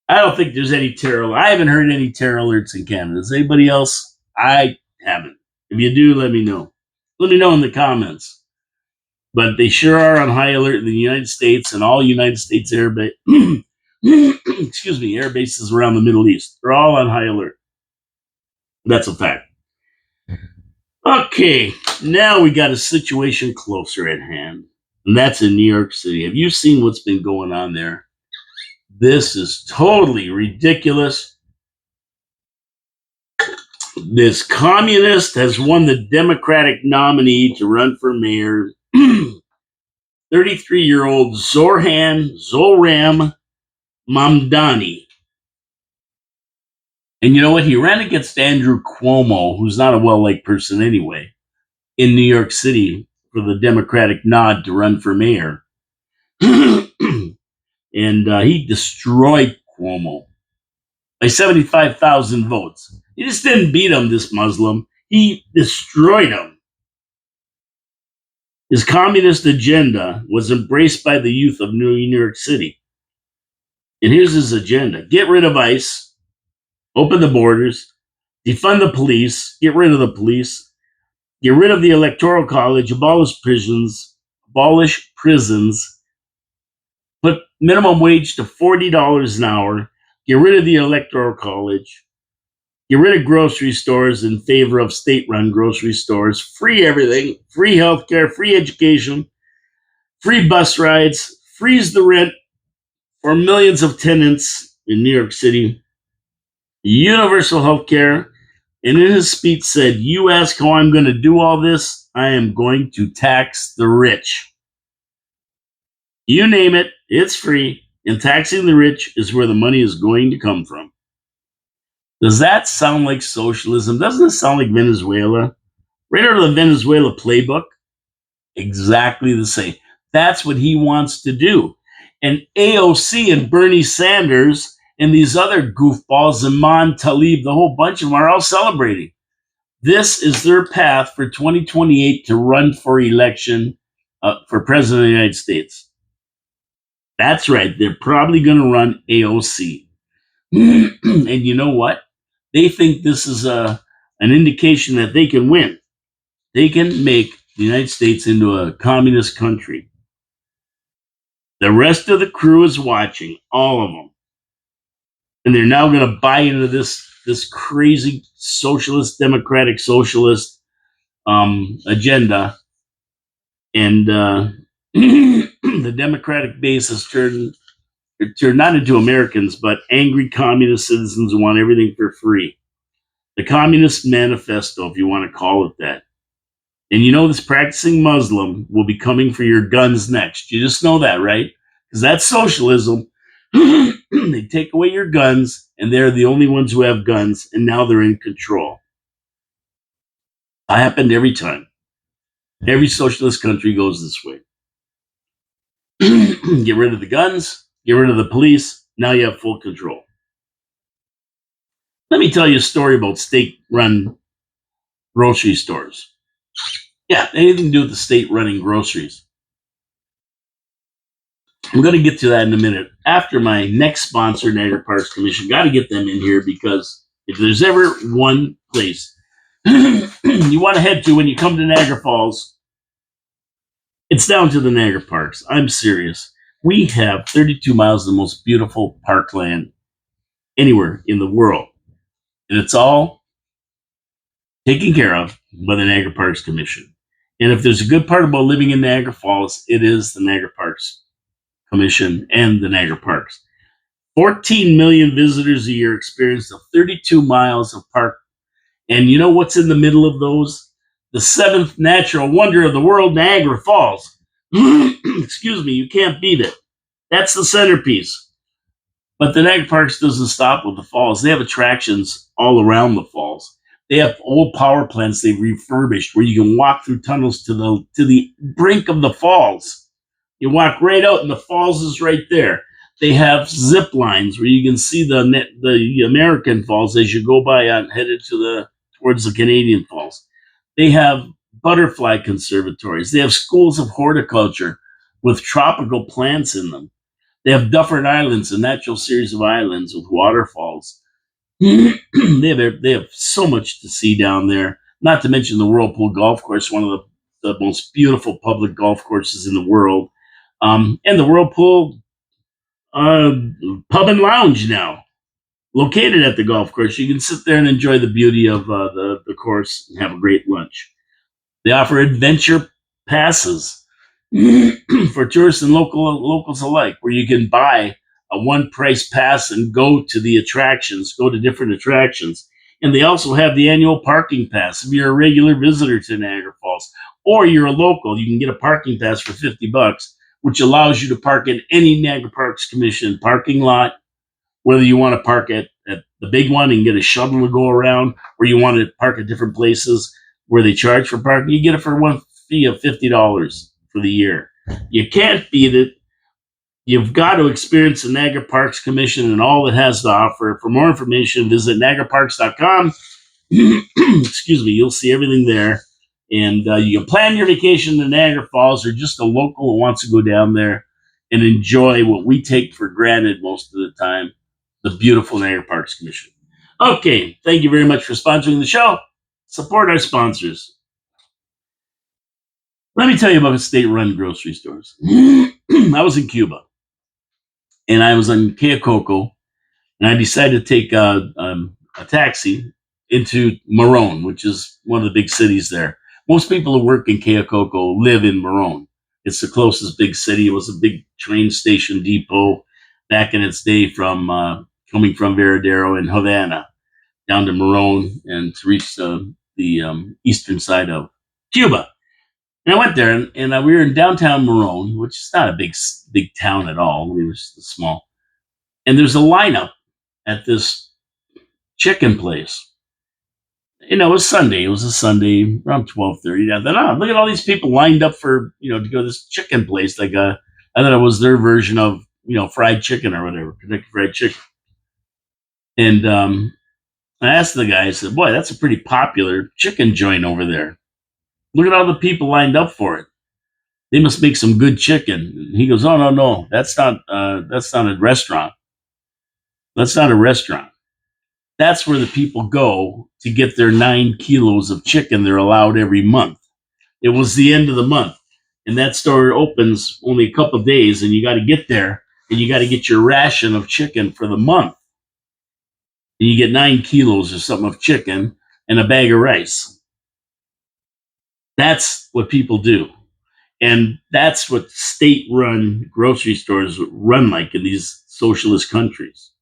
I don't think there's any terror. I haven't heard any terror alerts in Canada. Is anybody else? I haven't. If you do, let me know. Let me know in the comments. But they sure are on high alert in the United States and all United States air air bases around the Middle East. They're all on high alert. That's a fact. Okay, now we got a situation closer at hand, and that's in New York City. Have you seen what's been going on there? This is totally ridiculous. This communist has won the Democratic nominee to run for mayor. 33-year-old Zohran Mamdani. And you know what? He ran against Andrew Cuomo, who's not a well-liked person anyway, in New York City for the Democratic nod to run for mayor. And he destroyed Cuomo by 75,000 votes. He just didn't beat him, this Muslim. He destroyed him. His communist agenda was embraced by the youth of New York City. And here's his agenda. Get rid of ICE, open the borders, defund the police, get rid of the police, get rid of the Electoral College, abolish prisons, put minimum wage to $40 an hour, get rid of the Electoral College, get rid of grocery stores in favor of state-run grocery stores, free everything, free healthcare, free education, free bus rides, freeze the rent for millions of tenants in New York City, universal healthcare, And in his speech said, "You ask how I'm going to do all this? I am going to tax the rich. You name it, it's free. And taxing the rich is where the money is going to come from." Does that sound like socialism? Doesn't it sound like Venezuela? Right out of the Venezuela playbook? Exactly the same. That's what he wants to do. And AOC and Bernie Sanders and these other goofballs, Iman Talib, the whole bunch of them are all celebrating. This is their path for 2028 to run for election for president of the United States. That's right. They're probably going to run AOC. And you know what? They think this is an indication that they can win. They can make the United States into a communist country. The rest of the crew is watching, all of them. And they're now going to buy into this crazy socialist, democratic socialist agenda. And the Democratic base has turned not into Americans, but angry communist citizens who want everything for free. The Communist Manifesto, if you want to call it that. And you know this practicing Muslim will be coming for your guns next. You just know that, right? Because that's socialism. They take away your guns, and they're the only ones who have guns, and now they're in control. That happened every time. Every socialist country goes this way. Get rid of the guns, get rid of the police, now you have full control. Let me tell you a story about state-run grocery stores. Yeah, anything to do with the state running groceries. I'm going to get to that in a minute. After my next sponsor, Niagara Parks Commission, got to get them in here because if there's ever one place you want to head to when you come to Niagara Falls, it's down to the Niagara Parks. I'm serious. We have 32 miles of the most beautiful parkland anywhere in the world. And it's all taken care of by the Niagara Parks Commission. And if there's a good part about living in Niagara Falls, it is the Niagara Parks Commission and the Niagara Parks. 14 million visitors a year experience the 32 miles of park. And you know what's in the middle of those? The seventh natural wonder of the world, Niagara Falls. Excuse me, you can't beat it. That's the centerpiece. But the Niagara Parks doesn't stop with the falls. They have attractions all around the falls. They have old power plants they've refurbished where you can walk through tunnels to the brink of the falls. You walk right out and the falls is right there. They have zip lines where you can see the American falls as you go by on headed towards the Canadian falls. They have butterfly conservatories. They have schools of horticulture with tropical plants in them. They have Dufferin Islands, a natural series of islands with waterfalls. They have so much to see down there. Not to mention the Whirlpool Golf Course, one of the most beautiful public golf courses in the world, and the Whirlpool Pub and Lounge now, located at the golf course. You can sit there and enjoy the beauty of the course and have a great lunch. They offer adventure passes for tourists and locals alike, where you can buy a one price pass and go to the attractions, go to different attractions. And they also have the annual parking pass. If you're a regular visitor to Niagara Falls or you're a local, you can get a parking pass for $50, which allows you to park in any Niagara Parks Commission parking lot, whether you want to park at the big one and get a shuttle to go around, or you want to park at different places where they charge for parking. You get it for one fee of $50 for the year. You can't beat it. You've got to experience the Niagara Parks Commission and all it has to offer. For more information, visit niagaraparks.com. Excuse me, you'll see everything there. And you can plan your vacation to Niagara Falls, or just a local who wants to go down there and enjoy what we take for granted most of the time, the beautiful Niagara Parks Commission. Okay, thank you very much for sponsoring the show. Support our sponsors. Let me tell you about state-run grocery stores. I was in Cuba, and I was in Keokoko, and I decided to take a taxi into Marone, which is one of the big cities there. Most people who work in Keokoko live in Marone. It's the closest big city. It was a big train station depot back in its day from coming from Veradero and Havana down to Morone and to reach the eastern side of Cuba. And I went there, and we were in downtown Morone, which is not a big town at all. It was small. And there's a lineup at this chicken place. It was Sunday. It was a Sunday around 12:30. I thought, look at all these people lined up for to go to this chicken place. I thought it was their version of fried chicken or whatever, Kentucky Fried Chicken. And I asked the guy. I said, "Boy, that's a pretty popular chicken joint over there. Look at all the people lined up for it. They must make some good chicken." And he goes, "Oh no, that's not a restaurant. That's not a restaurant. That's where the people go to get their 9 kilos of chicken they're allowed every month." It was the end of the month, and that store opens only a couple of days, and you got to get there and you got to get your ration of chicken for the month. And you get 9 kilos or something of chicken and a bag of rice. That's what people do. And that's what state run grocery stores run like in these socialist countries.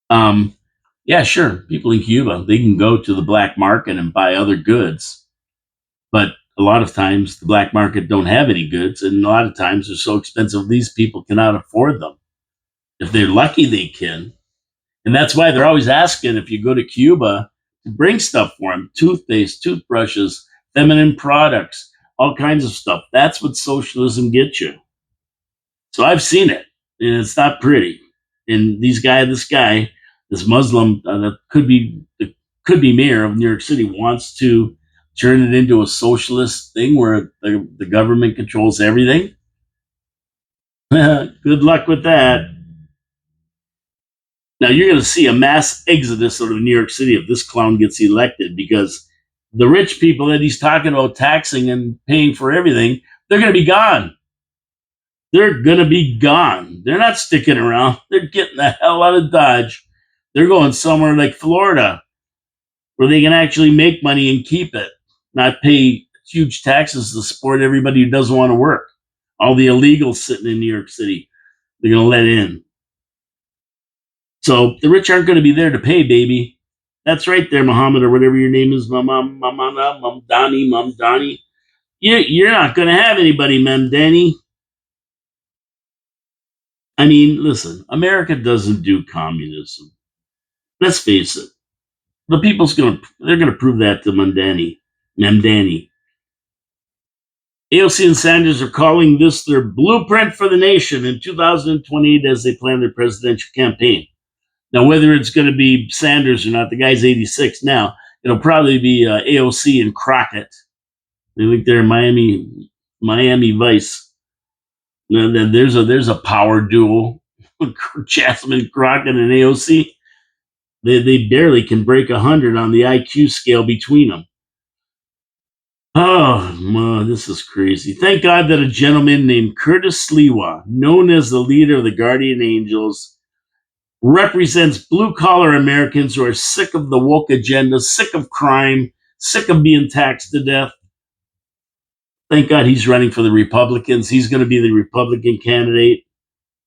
Um, yeah, sure. People in Cuba, they can go to the black market and buy other goods. But a lot of times the black market don't have any goods. And a lot of times they're so expensive, these people cannot afford them. If they're lucky, they can. And that's why they're always asking if you go to Cuba to bring stuff for them: toothpaste, toothbrushes, feminine products, all kinds of stuff. That's what socialism gets you. So I've seen it, and it's not pretty. And this Muslim that could be mayor of New York City, wants to turn it into a socialist thing where the government controls everything. Good luck with that. Now you're going to see a mass exodus out of New York City if this clown gets elected, because the rich people that he's talking about taxing and paying for everything, they're going to be gone. They're going to be gone. They're not sticking around. They're getting the hell out of Dodge. They're going somewhere like Florida where they can actually make money and keep it, not pay huge taxes to support everybody who doesn't want to work. All the illegals sitting in New York City, they're going to let in. So the rich aren't going to be there to pay, baby. That's right there, Muhammad, or whatever your name is, Mom Donnie. You're not going to have anybody, Mem Danny. I mean, listen, America doesn't do communism. Let's face it. They're gonna prove that to Memdani. AOC and Sanders are calling this their blueprint for the nation in 2028 as they plan their presidential campaign. Now, whether it's going to be Sanders or not, the guy's 86 now. It'll probably be AOC and Crockett. They think they're Miami Vice. Then there's a power duel. Jasmine Crockett and AOC. They barely can break 100 on the IQ scale between them. Oh, this is crazy. Thank God that a gentleman named Curtis Sliwa, known as the leader of the Guardian Angels, represents blue-collar Americans who are sick of the woke agenda, sick of crime, sick of being taxed to death. Thank God he's running for the Republicans. He's going to be the Republican candidate.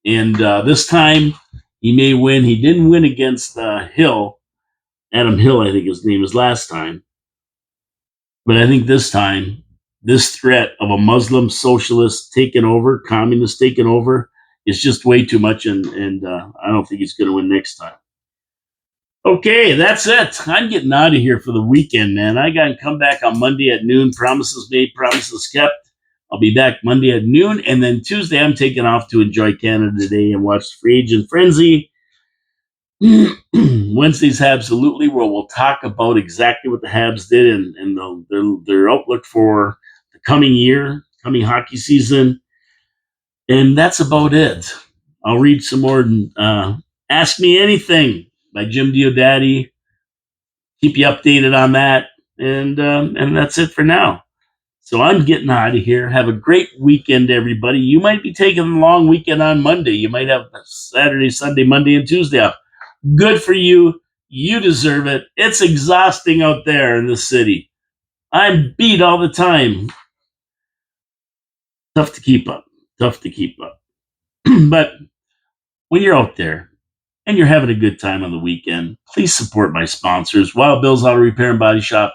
And this time, he may win. He didn't win against Hill. Adam Hill, I think his name is, last time. But I think this time, this threat of a Muslim socialist taking over, communist taking over, is just way too much, and I don't think he's going to win next time. Okay, that's it. I'm getting out of here for the weekend, man. I got to come back on Monday at noon. Promises made, promises kept. I'll be back Monday at noon, and then Tuesday I'm taking off to enjoy Canada Day and watch Free Agent Frenzy. Wednesday's Habsolutely, where we'll talk about exactly what the Habs did and their outlook for the coming year, coming hockey season. And that's about it. I'll read some more Ask Me Anything by Jim Diodati. Keep you updated on that. And that's it for now. So I'm getting out of here. Have a great weekend, everybody. You might be taking a long weekend on Monday. You might have Saturday, Sunday, Monday, and Tuesday off. Good for you. You deserve it. It's exhausting out there in the city. I'm beat all the time. Tough to keep up. But when you're out there, and you're having a good time on the weekend, please support my sponsors: Wild Bill's Auto Repair and Body Shop,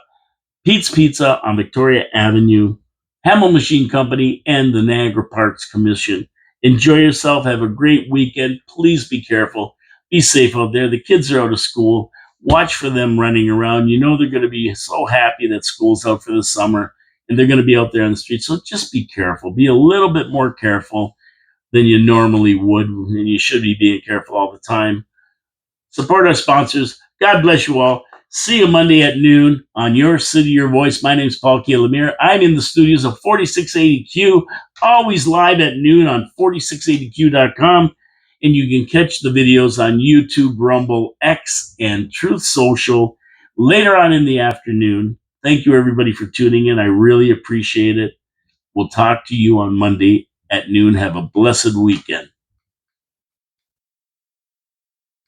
Pete's Pizza on Victoria Avenue, Hamel Machine Company, and the Niagara Parks Commission. Enjoy yourself. Have a great weekend. Please be careful. Be safe out there. The kids are out of school. Watch for them running around. You know they're going to be so happy that school's out for the summer and they're going to be out there on the street. So just be careful. Be a little bit more careful than you normally would, and you should be being careful all the time. Support our sponsors. God bless you all. See you Monday at noon on Your City, Your Voice. My name is Paul Lemire. I'm in the studios of 4680Q, always live at noon on 4680Q.com. And you can catch the videos on YouTube, Rumble, X, and Truth Social later on in the afternoon. Thank you, everybody, for tuning in. I really appreciate it. We'll talk to you on Monday at noon. Have a blessed weekend.